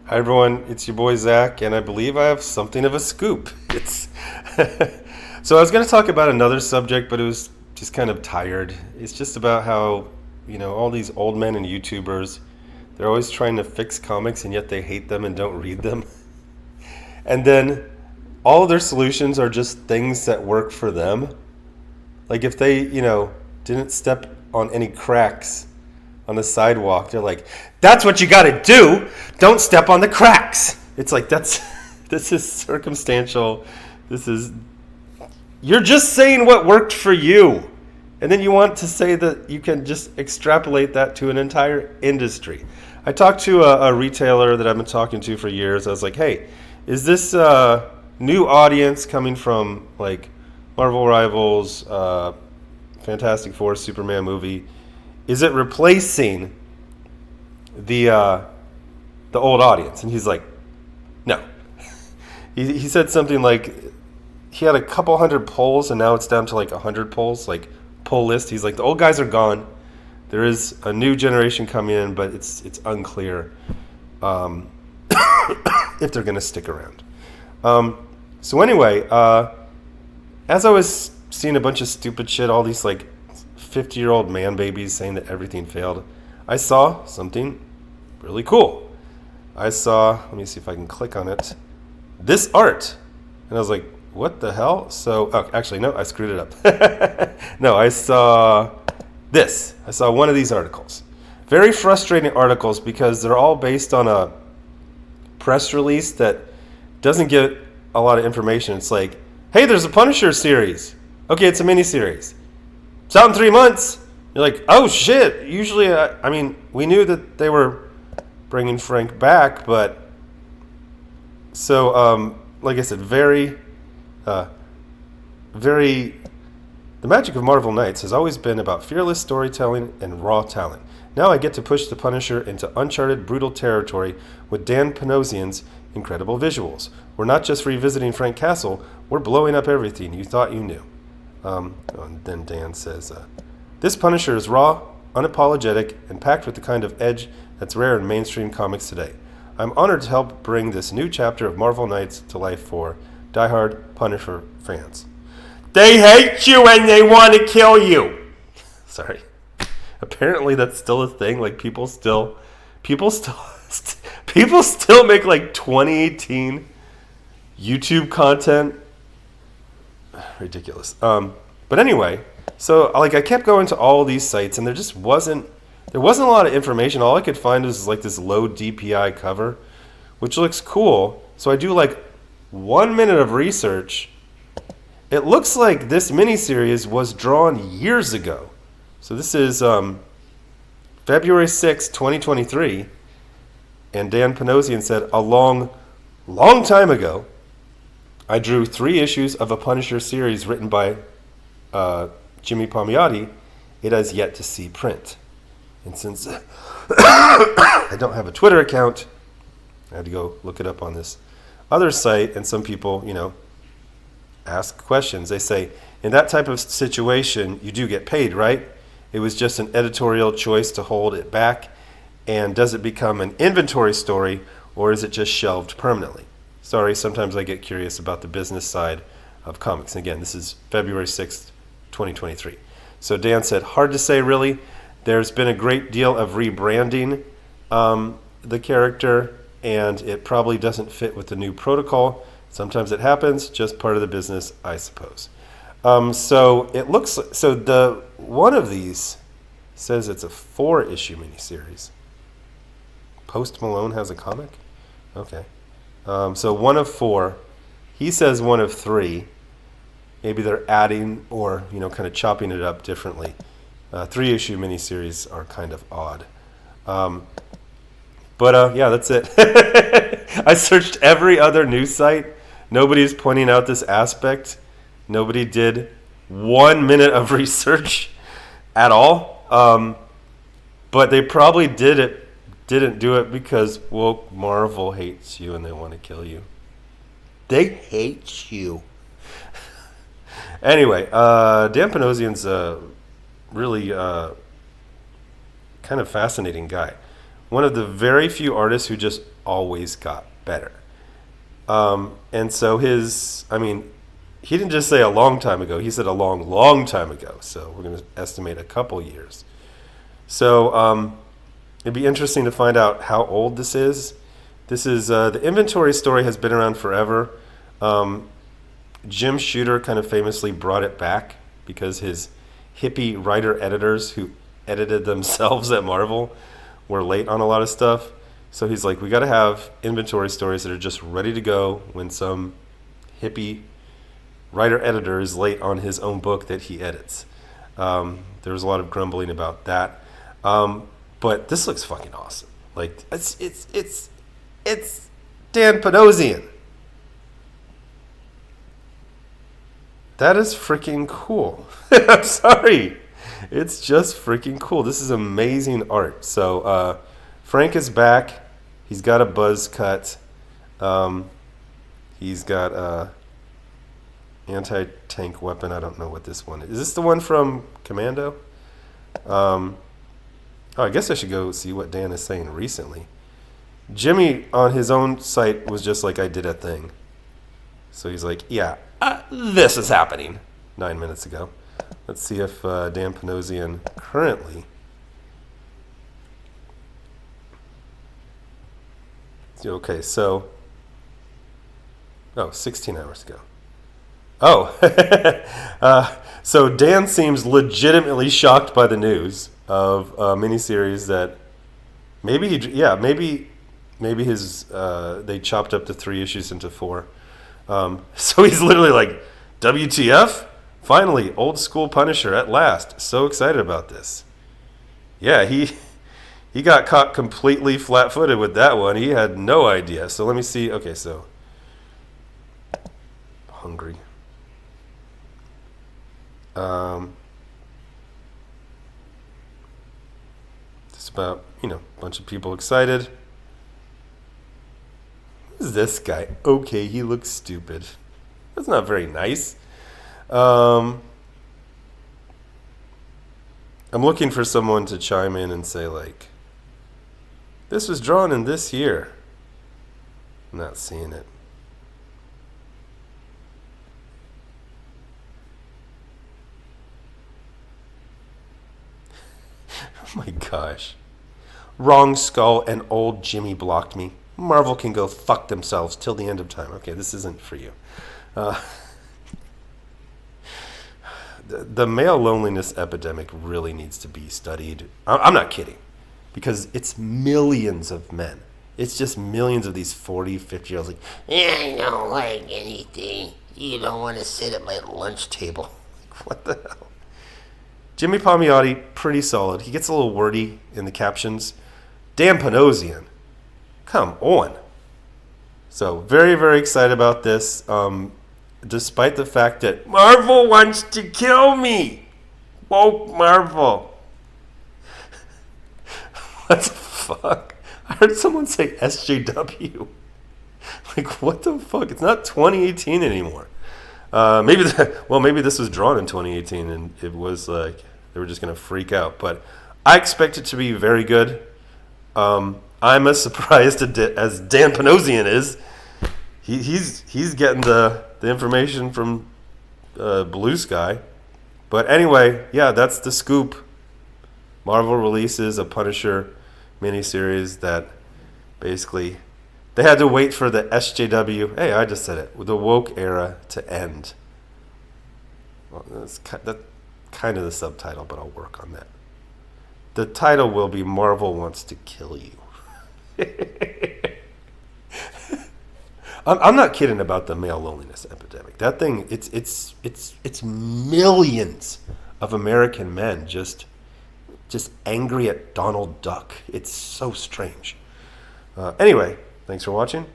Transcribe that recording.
Hi everyone, it's your boy Zach, and I believe I have something of a scoop. It's so I was going to talk about another subject, but it was just kind of tired. It's just about how all these old men and YouTubers, they're always trying to fix comics, and yet they hate them and don't read them. And then all of their solutions are just things that work for them. Like if they didn't step on any cracks on the sidewalk, they're like, that's what you got to do. Don't step on the cracks. It's like, this is circumstantial. You're just saying what worked for you. And then you want to say that you can just extrapolate that to an entire industry. I talked to a retailer that I've been talking to for years. I was like, hey, is this new audience coming from like Marvel Rivals, Fantastic Four, Superman movie? Is it replacing the old audience? And he's like, no. He said something like he had a couple hundred polls and now it's down to like 100 polls, like poll list. He's like, the old guys are gone. There is a new generation coming in, but it's unclear if they're going to stick around. So anyway, as I was seeing a bunch of stupid shit, all these like 50-year-old man babies saying that everything failed, I saw something really cool. Let me see if I can click on it, this art. And I was like, what the hell? Actually, no, I screwed it up. No, I saw this. I saw one of these articles. Very frustrating articles because they're all based on a press release that doesn't get a lot of information. It's like, hey, there's a Punisher series. Okay, it's a miniseries. It's out in 3 months. You're like, oh shit. Usually, I mean, we knew that they were bringing Frank back, but so like I said, very. The magic of Marvel Knights has always been about fearless storytelling and raw talent. Now I get to push the Punisher into uncharted, brutal territory with Dan Panosian's incredible visuals. We're not just revisiting Frank Castle, we're blowing up everything you thought you knew. And then Dan says, this Punisher is raw, unapologetic, and packed with the kind of edge that's rare in mainstream comics today. I'm honored to help bring this new chapter of Marvel Knights to life for diehard Punisher fans. They hate you and they want to kill you. Sorry. Apparently that's still a thing. Like people still make like 2018 YouTube content. Ridiculous. But anyway, so like I kept going to all these sites and there wasn't a lot of information. All I could find was like this low DPI cover, which looks cool. So I do like 1 minute of research. It looks like this miniseries was drawn years ago. So this is February 6, 2023. And Dan Panosian said, a long time ago, I drew 3 issues of a Punisher series written by Jimmy Palmiotti. It has yet to see print. And since I don't have a Twitter account, I had to go look it up on this other site, and some people, ask questions. They say, in that type of situation, you do get paid, right? It was just an editorial choice to hold it back, and does it become an inventory story, or is it just shelved permanently? Sorry, sometimes I get curious about the business side of comics. And again, this is February 6th, 2023. So Dan said, hard to say really. There's been a great deal of rebranding the character, and it probably doesn't fit with the new protocol. Sometimes it happens, just part of the business, I suppose. So it looks so the one of these says it's a 4-issue miniseries. Post Malone has a comic? Okay. So 1 of 4. He says 1 of 3. Maybe they're adding or kind of chopping it up differently. 3-issue miniseries are kind of odd. But yeah, that's it. I searched every other news site. Nobody's pointing out this aspect. Nobody did 1 minute of research at all. But they probably didn't do it because woke Marvel hates you and they want to kill you. They hate you. Anyway, Dan Panosian's a really kind of fascinating guy. one of the very few artists who just always got better. And so he didn't just say a long time ago. He said a long, long time ago. So we're going to estimate a couple years. So it'd be interesting to find out how old this is. This is the inventory story has been around forever. Jim Shooter kind of famously brought it back because his hippie writer editors who edited themselves at Marvel were late on a lot of stuff. So he's like, we got to have inventory stories that are just ready to go when some hippie writer editor is late on his own book that he edits. There was a lot of grumbling about that. But this looks fucking awesome. Like it's Dan Panosian. That is freaking cool. I'm sorry. It's just freaking cool. This is amazing art. So Frank is back. He's got a buzz cut. He's got a anti-tank weapon. I don't know what this one is. Is this the one from Commando? I guess I should go see what Dan is saying recently. Jimmy on his own site was just like, I did a thing. So he's like, yeah, this is happening 9 minutes ago. Let's see if Dan Panosian currently. Okay, so. 16 hours ago. So Dan seems legitimately shocked by the news of a miniseries that maybe his they chopped up the 3 issues into 4. So he's literally like, WTF? Finally, old school Punisher at last. So excited about this. Yeah, he got caught completely flat-footed with that one. He had no idea. So let me see. Okay, so hungry. Just about, a bunch of people excited. Who's this guy? Okay, he looks stupid. That's not very nice. I'm looking for someone to chime in and say, like, this was drawn in this year. I'm not seeing it. Oh my gosh. Wrong skull and old Jimmy blocked me. Marvel can go fuck themselves till the end of time. Okay, this isn't for you. The male loneliness epidemic really needs to be studied. I'm not kidding. Because it's millions of men. It's just millions of these 40, 50-year-olds like, I don't like anything. You don't want to sit at my lunch table. Like, what the hell? Jimmy Palmiotti, pretty solid. He gets a little wordy in the captions. Dan Panosian, come on. So very, very excited about this. Despite the fact that Marvel wants to kill me. Woke Marvel. What the fuck? I heard someone say SJW. Like, what the fuck? It's not 2018 anymore. Maybe this was drawn in 2018 and it was like they were just going to freak out. But I expect it to be very good. I'm as surprised as Dan Panosian is. He's getting the information from Blue Sky. But anyway, yeah, that's the scoop. Marvel releases a Punisher miniseries that basically they had to wait for the SJW. Hey, I just said it. The woke era to end. Well, that's kind of the subtitle, but I'll work on that. The title will be Marvel Wants to Kill You. I'm not kidding about the male loneliness epidemic. That thing, it's millions of American men just angry at Donald Duck. It's so strange. Anyway, thanks for watching.